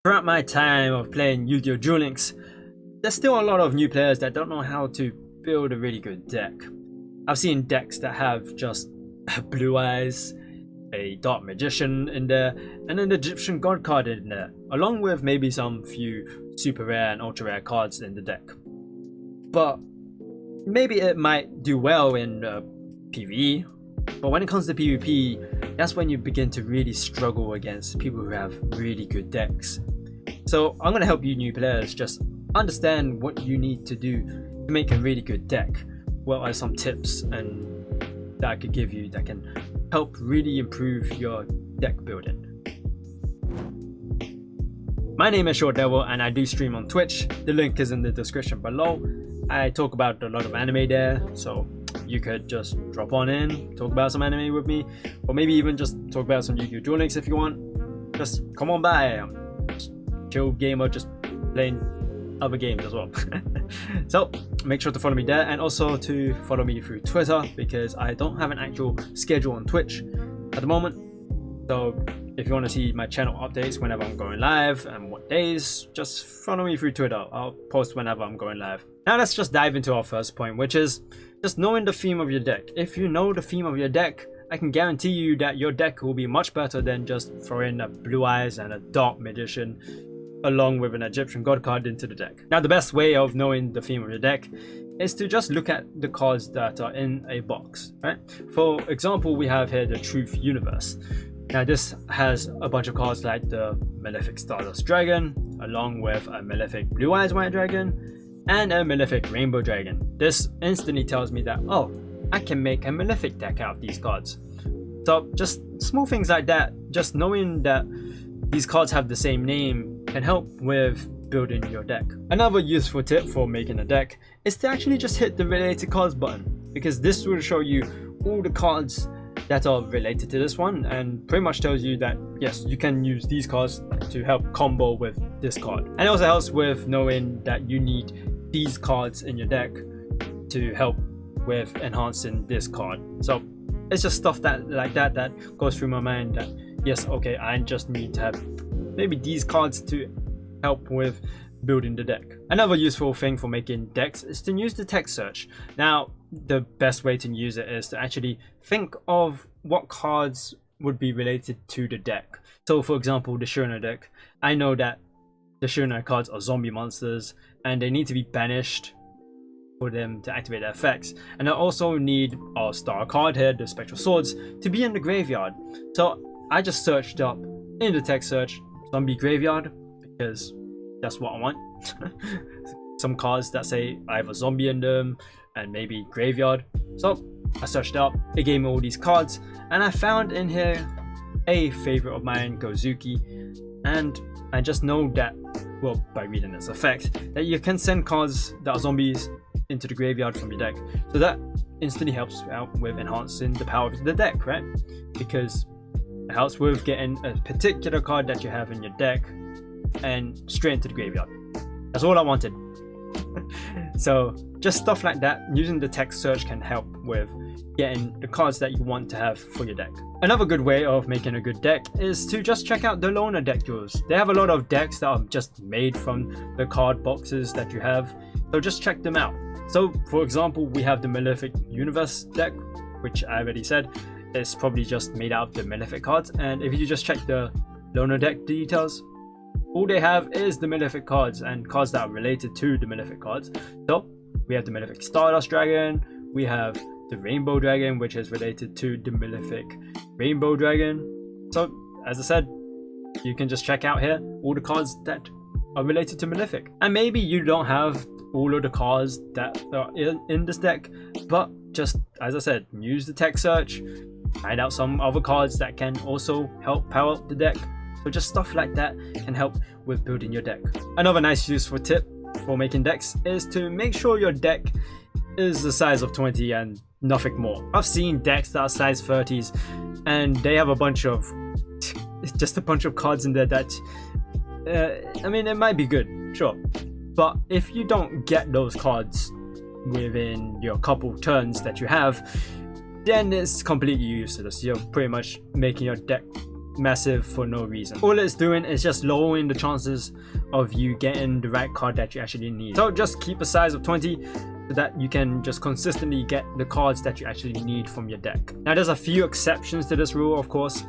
Throughout my time of playing YuGiOh Duel Links, there's still a lot of new players that don't know how to build a really good deck. I've seen decks that have just blue eyes, a dark magician in there, and an Egyptian god card in there, along with maybe some few super rare and ultra rare cards in the deck. But maybe it might do well in PvE, but when it comes to PvP, that's when you begin to really struggle against people who have really good decks. So I'm going to help you new players just understand what you need to do to make a really good deck. What are some tips and that I could give you that can help really improve your deck building. My name is ShortDevil and I do stream on Twitch. The link is in the description below. I talk about a lot of anime there, so you could just drop on in, talk about some anime with me, or maybe even just talk about some YuGiOh Duel Links if you want. Just come on by. I'm just chill gamer, just playing other games as well. So make sure to follow me there, and also to follow me through Twitter, because I don't have an actual schedule on Twitch at the moment. So if you want to see my channel updates whenever I'm going live and what days, just follow me through Twitter. I'll post whenever I'm going live. Now let's just dive into our first point, which is just knowing the theme of your deck. If you know the theme of your deck, I can guarantee you that your deck will be much better than just throwing a blue eyes and a dark magician along with an Egyptian god card into the deck. Now the best way of knowing the theme of your deck is to just look at the cards that are in a box, right? For example, we have here the Truth Universe. Now this has a bunch of cards like the Malefic Stardust Dragon, along with a Malefic Blue Eyes White Dragon, and a Malefic Rainbow Dragon. This instantly tells me that, oh, I can make a Malefic deck out of these cards. So just small things like that, just knowing that these cards have the same name can help with building your deck. Another useful tip for making a deck is to actually just hit the related cards button, because this will show you all the cards that are related to this one and pretty much tells you that yes, you can use these cards to help combo with this card. And it also helps with knowing that you need these cards in your deck to help with enhancing this card. So it's just stuff that like that goes through my mind that yes, okay, I just need to have maybe these cards to help with building the deck. Another useful thing for making decks is to use the text search. Now the best way to use it is to actually think of what cards would be related to the deck. So for example, the Shurina deck, I know that the Shurina cards are zombie monsters and they need to be banished for them to activate their effects. And I also need our star card here, the Spectral Swords, to be in the graveyard. So I just searched up in the text search zombie graveyard because that's what I want. Some cards that say I have a zombie in them and maybe graveyard. So I searched up, it gave me all these cards, and I found in here a favorite of mine, Gozuki, and I just know that, well, by reading its effect, that you can send cards that are zombies into the graveyard from your deck. So that instantly helps out with enhancing the power of the deck, right? Because it helps with getting a particular card that you have in your deck and straight into the graveyard. That's all I wanted. So just stuff like that, using the text search can help with getting the cards that you want to have for your deck. Another good way of making a good deck is to just check out the loaner deck duels. They have a lot of decks that are just made from the card boxes that you have, so just check them out. So for example, we have the Malefic Universe deck, which I already said is probably just made out of the Malefic cards, and if you just check the loaner deck details, all they have is the Malefic cards and cards that are related to the Malefic cards. So we have the Malefic Stardust Dragon, we have the Rainbow Dragon, which is related to the Malefic Rainbow Dragon. So as I said, you can just check out here all the cards that are related to Malefic. And maybe you don't have all of the cards that are in this deck, but just as I said, use the text search, find out some other cards that can also help power up the deck. So just stuff like that can help with building your deck. Another nice useful tip for making decks is to make sure your deck is the size of 20 and nothing more. I've seen decks that are size 30s and they have a bunch of cards in there that I mean, it might be good, sure, but if you don't get those cards within your couple turns that you have, then it's completely useless. You're pretty much making your deck massive for no reason. All it's doing is just lowering the chances of you getting the right card that you actually need. So just keep a size of 20 so that you can just consistently get the cards that you actually need from your deck. Now there's a few exceptions to this rule, of course.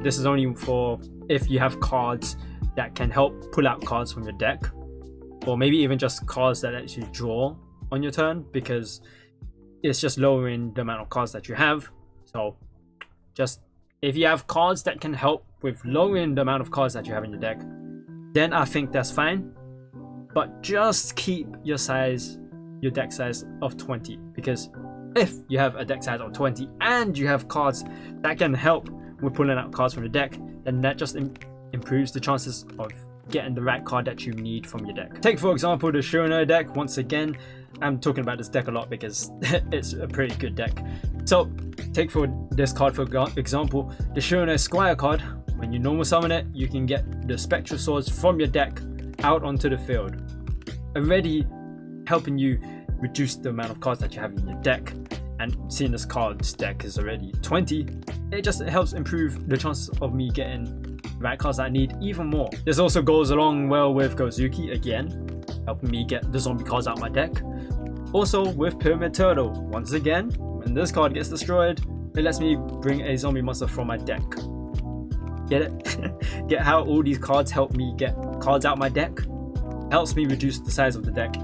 This is only for if you have cards that can help pull out cards from your deck, or maybe even just cards that actually draw on your turn, because it's just lowering the amount of cards that you have. So just if you have cards that can help with lowering the amount of cards that you have in your deck, then I think that's fine. But just keep your deck size of 20, because if you have a deck size of 20 and you have cards that can help with pulling out cards from the deck, then that just improves the chances of getting the right card that you need from your deck. Take for example the YuGiOh deck. Once again, I'm talking about this deck a lot because it's a pretty good deck. So take for this card for example, the YuGiOh Squire card. When you normal summon it, you can get the Spectral Swords from your deck out onto the field, already helping you reduce the amount of cards that you have in your deck. And seeing this card's deck is already 20, it just helps improve the chances of me getting the right cards that I need even more. This also goes along well with Gozuki, again helping me get the zombie cards out of my deck. Also with Pyramid Turtle, once again, when this card gets destroyed, it lets me bring a zombie monster from my deck. Get it? Get how all these cards help me get cards out of my deck? Helps me reduce the size of the deck,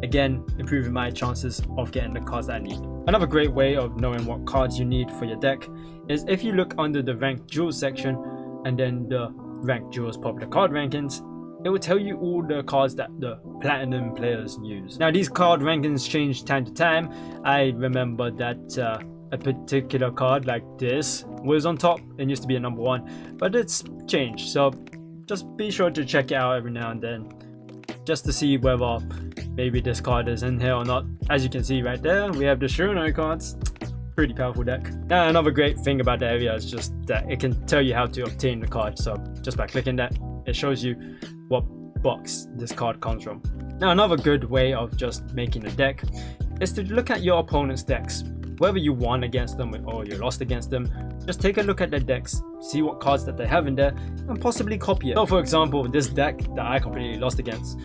again improving my chances of getting the cards that I need. Another great way of knowing what cards you need for your deck is if you look under the ranked jewels section and then the ranked jewels popular card rankings, it will tell you all the cards that the platinum players use. Now these card rankings change time to time. I remember that a particular card like this was on top and used to be a number 1, but it's changed, so just be sure to check it out every now and then just to see whether maybe this card is in here or not. As you can see right there, we have the YuGiOh cards. Pretty powerful deck. Now another great thing about the area is just that it can tell you how to obtain the card. So just by clicking that, it shows you what box this card comes from. Now another good way of just making a deck is to look at your opponent's decks. Whether you won against them or you lost against them, just take a look at their decks, see what cards that they have in there, and possibly copy it. So for example, this deck that I completely lost against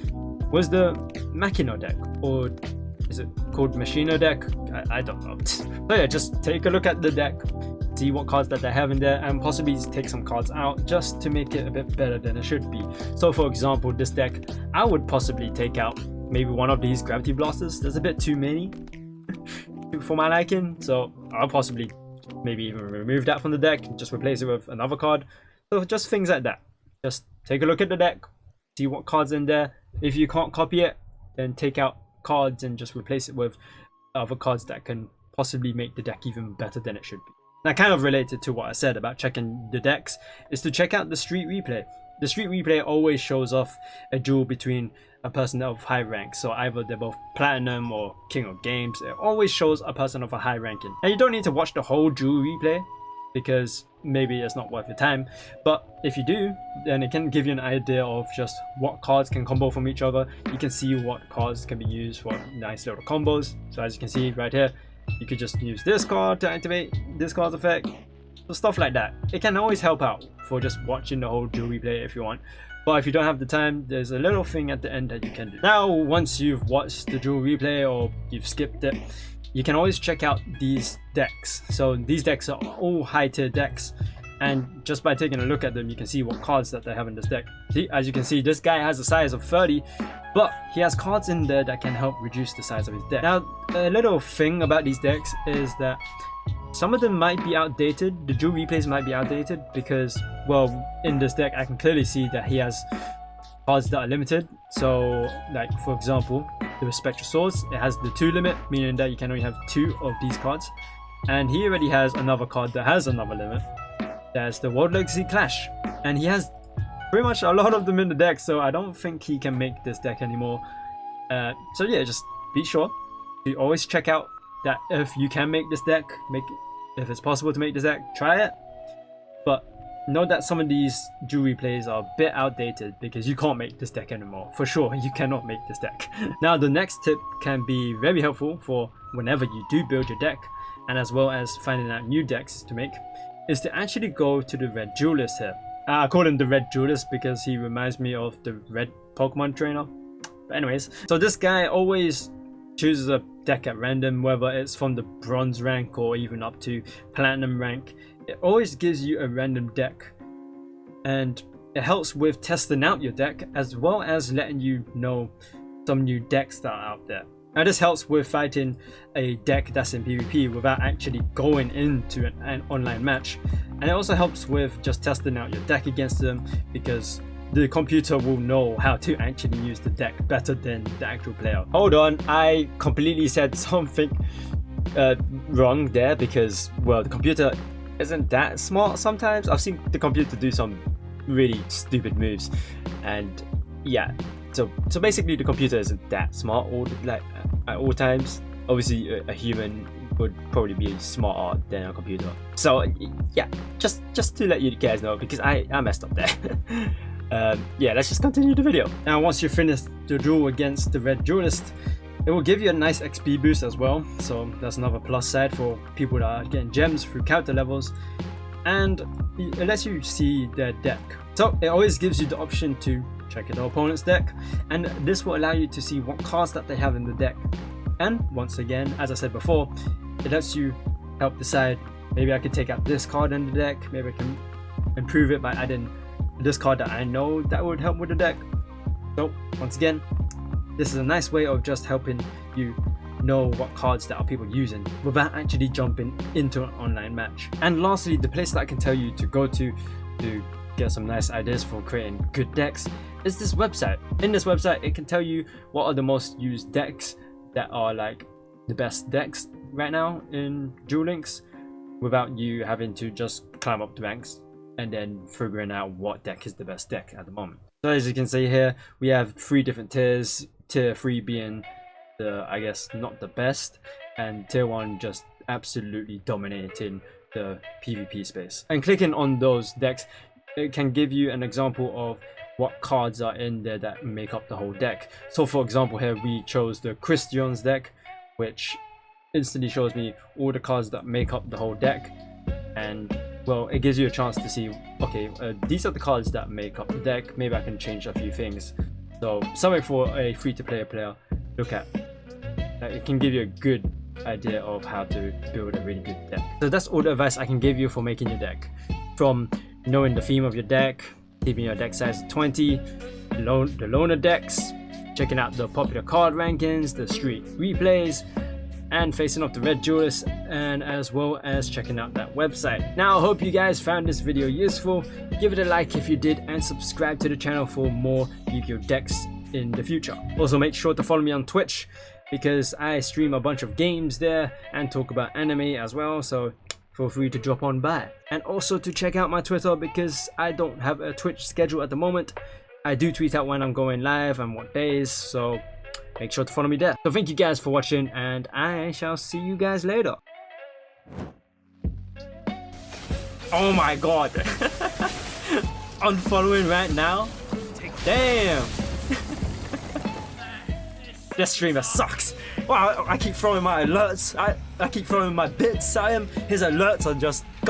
was the Machino deck, or is it called Machino deck? I don't know. So yeah, just take a look at the deck, see what cards that they have in there, and possibly take some cards out just to make it a bit better than it should be. So for example, this deck, I would possibly take out maybe one of these Gravity Blasters. There's a bit too many for my liking, so I'll possibly maybe even remove that from the deck and just replace it with another card. So just things like that. Just take a look at the deck, see what cards in there. If you can't copy it, then take out cards and just replace it with other cards that can possibly make the deck even better than it should be. Now kind of related to what I said about checking the decks is to check out the street replay. The street replay always shows off a duel between a person of high rank, so either they're both platinum or king of games. It always shows a person of a high ranking. And you don't need to watch the whole duel replay because maybe it's not worth your time, but if you do, then it can give you an idea of just what cards can combo from each other. You can see what cards can be used for nice little combos. So as you can see right here, you could just use this card to activate this card's effect, so stuff like that. It can always help out for just watching the whole duel replay if you want. But if you don't have the time, there's a little thing at the end that you can do. Now once you've watched the duel replay or you've skipped it, you can always check out these decks. So these decks are all high tier decks, and just by taking a look at them, you can see what cards that they have in this deck. See, as you can see, this guy has a size of 30, but he has cards in there that can help reduce the size of his deck. Now a little thing about these decks is that some of them might be outdated. The duel replays might be outdated because, well, in this deck I can clearly see that he has cards that are limited. So like for example, the Spectral Swords, it has the 2 limit, meaning that you can only have 2 of these cards, and he already has another card that has another limit. There's the World Legacy Clash, and he has pretty much a lot of them in the deck, so I don't think he can make this deck anymore. So yeah, just be sure to always check out that if you can make this deck, if it's possible to make this deck, try it. But know that some of these duel replays are a bit outdated because you can't make this deck anymore. For sure, you cannot make this deck. Now the next tip can be very helpful for whenever you do build your deck, and as well as finding out new decks to make, is to actually go to the red duelist here. I call him the red duelist because he reminds me of the red Pokemon trainer. But anyways, so this guy always chooses a deck at random, whether it's from the bronze rank or even up to platinum rank. It always gives you a random deck, and it helps with testing out your deck as well as letting you know some new decks that are out there. Now this helps with fighting a deck that's in PvP without actually going into an online match, and it also helps with just testing out your deck against them, because the computer will know how to actually use the deck better than the actual player. Hold on, I completely said something wrong there, because, well, the computer isn't that smart sometimes. I've seen the computer do some really stupid moves, and yeah, so basically the computer isn't that smart at all times. Obviously a human would probably be smarter than a computer. So yeah, just to let you guys know, because I messed up there. Yeah, let's just continue the video. Now once you finish the duel against the red duelist, it will give you a nice XP boost as well, so that's another plus side for people that are getting gems through character levels, and it lets you see their deck. So it always gives you the option to check your opponent's deck, and this will allow you to see what cards that they have in the deck. And once again, as I said before, it lets you help decide, maybe I can take out this card in the deck, maybe I can improve it by adding this card that I know that would help with the deck. So once again, this is a nice way of just helping you know what cards that are people using without actually jumping into an online match. And lastly, the place that I can tell you to go to get some nice ideas for creating good decks is this website. In this website, it can tell you what are the most used decks that are like the best decks right now in Duel Links, without you having to just climb up the ranks and then figuring out what deck is the best deck at the moment. So as you can see here, we have 3 different tiers. Tier 3 being the, I guess, not the best, and tier 1 just absolutely dominating the PvP space. And clicking on those decks, it can give you an example of what cards are in there that make up the whole deck. So for example here, we chose the Christian's deck, which instantly shows me all the cards that make up the whole deck, and well, it gives you a chance to see, okay, these are the cards that make up the deck, maybe I can change a few things. So something for a free-to-play player look at. It can give you a good idea of how to build a really good deck. So that's all the advice I can give you for making your deck. From knowing the theme of your deck, keeping your deck size at 20, the loner decks, checking out the popular card rankings, the street replays, and facing off the red duelist, and as well as checking out that website. Now I hope you guys found this video useful. Give it a like if you did, and subscribe to the channel for more YuGiOh decks in the future. Also make sure to follow me on Twitch, because I stream a bunch of games there and talk about anime as well, so feel free to drop on by. And also to check out my Twitter, because I don't have a Twitch schedule at the moment. I do tweet out when I'm going live and what days, so make sure to follow me there. So thank you guys for watching, and I shall see you guys later. Oh my god. Unfollowing right now? Damn. This streamer sucks. Wow, I keep throwing my alerts. I keep throwing my bits at him. His alerts are just